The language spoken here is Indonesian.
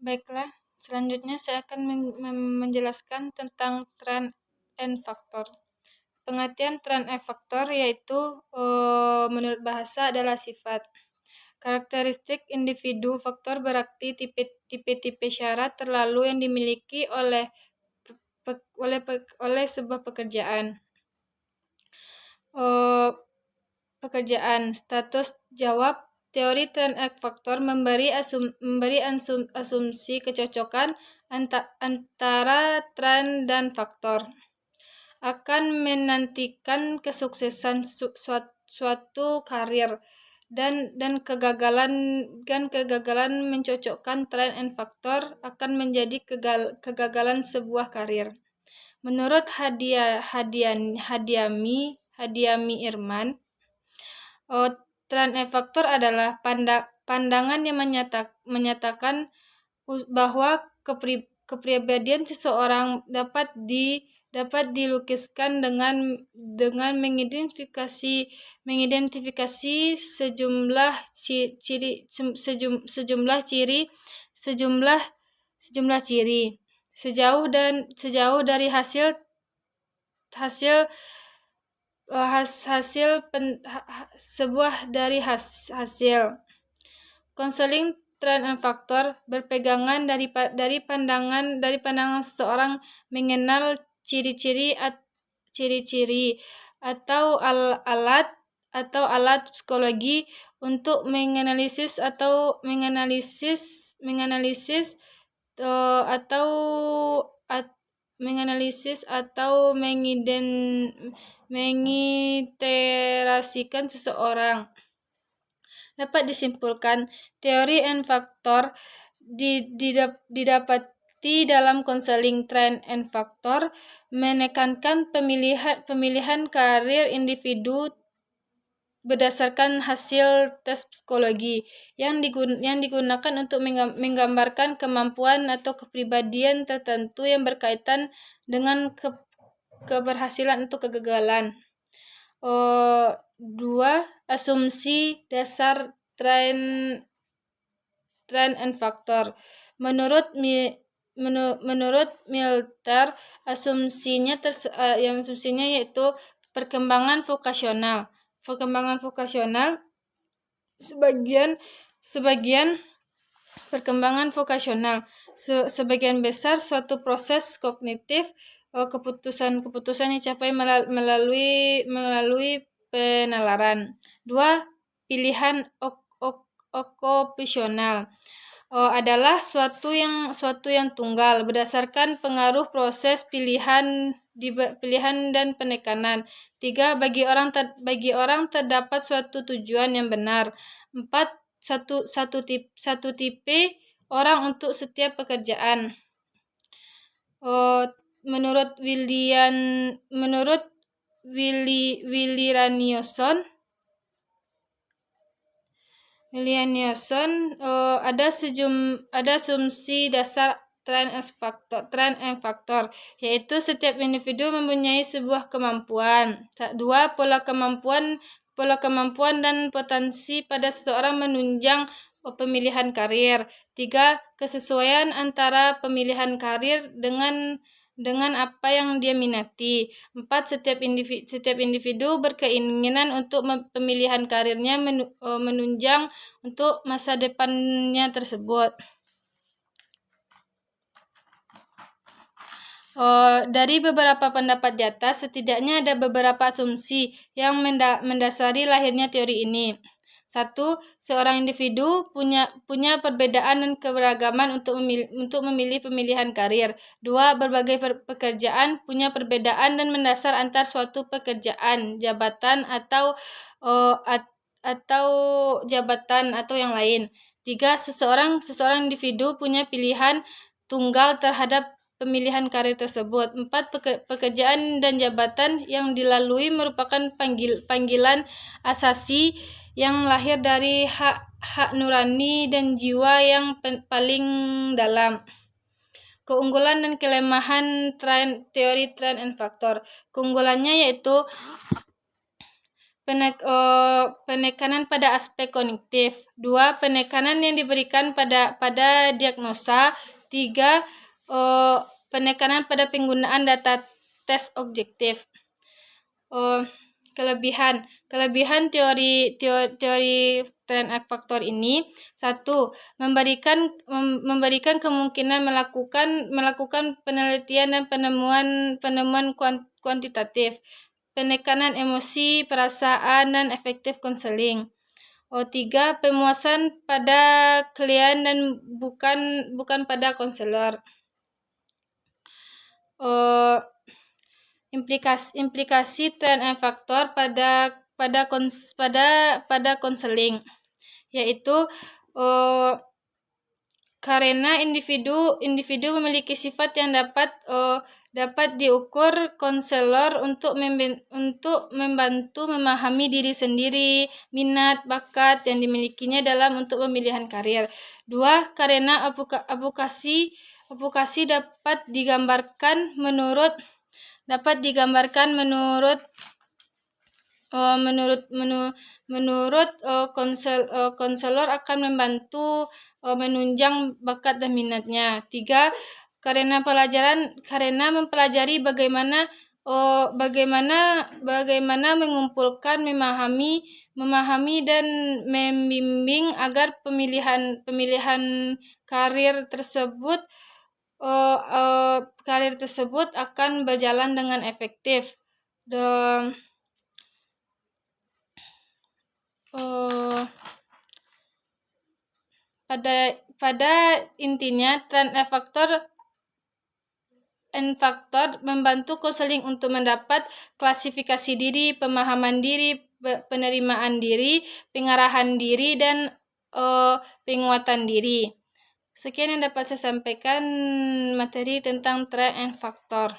Baiklah, selanjutnya saya akan menjelaskan tentang trend and factor. Pengertian trend and factor yaitu menurut bahasa adalah sifat. Karakteristik individu faktor berarti tipe-tipe syarat terlalu yang dimiliki oleh sebuah pekerjaan. Status jawab. Teori trend and factor memberi asumsi kecocokan antara trend dan faktor akan menantikan kesuksesan suatu karir dan kegagalan mencocokkan trend and faktor akan menjadi kegagalan sebuah karir. Menurut Hadiami Irman, trend and factor adalah pandangan yang menyatakan bahwa kepribadian seseorang dapat dilukiskan dengan mengidentifikasi sejumlah ciri sejauh dari hasil konseling trend and factor berpegangan dari pandangan seseorang mengenal ciri-ciri atau alat psikologi untuk menganalisis atau mengiterasikan seseorang. Dapat disimpulkan, teori and factor didapati dalam konseling trend and factor menekankan pemilihan karir individu berdasarkan hasil tes psikologi yang digunakan untuk menggambarkan kemampuan atau kepribadian tertentu yang berkaitan dengan keberhasilan atau kegagalan. 2. Asumsi dasar trend and factor. Menurut Milter, asumsinya yaitu perkembangan vokasional. Sebagian besar suatu proses kognitif, keputusan dicapai melalui penalaran. 2. Pilihan okupasional adalah suatu yang tunggal berdasarkan pengaruh proses pilihan dan penekanan. 3. Bagi orang terdapat suatu tujuan yang benar. 4. Satu tipe orang untuk setiap pekerjaan. Menurut Willy Ranielson, ada asumsi dasar trend and factor, yaitu setiap individu mempunyai sebuah kemampuan. 2. Pola kemampuan dan potensi pada seseorang menunjang pemilihan karir. 3. Kesesuaian antara pemilihan karir dengan apa yang dia minati. 4. Setiap individu berkeinginan untuk pemilihan karirnya menunjang untuk masa depannya tersebut. Dari beberapa pendapat di atas, setidaknya ada beberapa asumsi yang mendasari lahirnya teori ini. 1. Seorang individu punya perbedaan dan keberagaman untuk memilih pemilihan karir. 2. Berbagai pekerjaan punya perbedaan dan mendasar antar suatu pekerjaan, jabatan atau jabatan atau yang lain. 3. Seseorang individu punya pilihan tunggal terhadap pemilihan karir tersebut. 4. Pekerjaan dan jabatan yang dilalui merupakan panggilan asasi yang lahir dari hak nurani dan jiwa yang paling dalam. Keunggulan dan kelemahan teori trend and factor. Keunggulannya yaitu penekanan pada aspek kognitif. 2. Penekanan yang diberikan pada diagnosa. 3. Penekanan pada penggunaan data tes objektif. Kelebihan teori trend X faktor ini. 1. Memberikan kemungkinan melakukan penelitian dan penemuan kuantitatif, penekanan emosi, perasaan, dan efektif konseling. 3. Pemuasan pada klien dan bukan pada konselor. Implikasi trend X faktor pada konseling, yaitu karena individu memiliki sifat yang dapat diukur konselor untuk membantu memahami diri sendiri, minat, bakat yang dimilikinya dalam untuk pemilihan karir. 2. Karena advokasi dapat digambarkan menurut konselor akan membantu menunjang bakat dan minatnya. 3. Karena mempelajari bagaimana mengumpulkan, memahami dan membimbing agar pemilihan karir tersebut akan berjalan dengan efektif. Pada intinya, trend X faktor membantu konseling untuk mendapat klasifikasi diri, pemahaman diri, penerimaan diri, pengarahan diri, dan penguatan diri. Sekian yang dapat saya sampaikan materi tentang trend X faktor.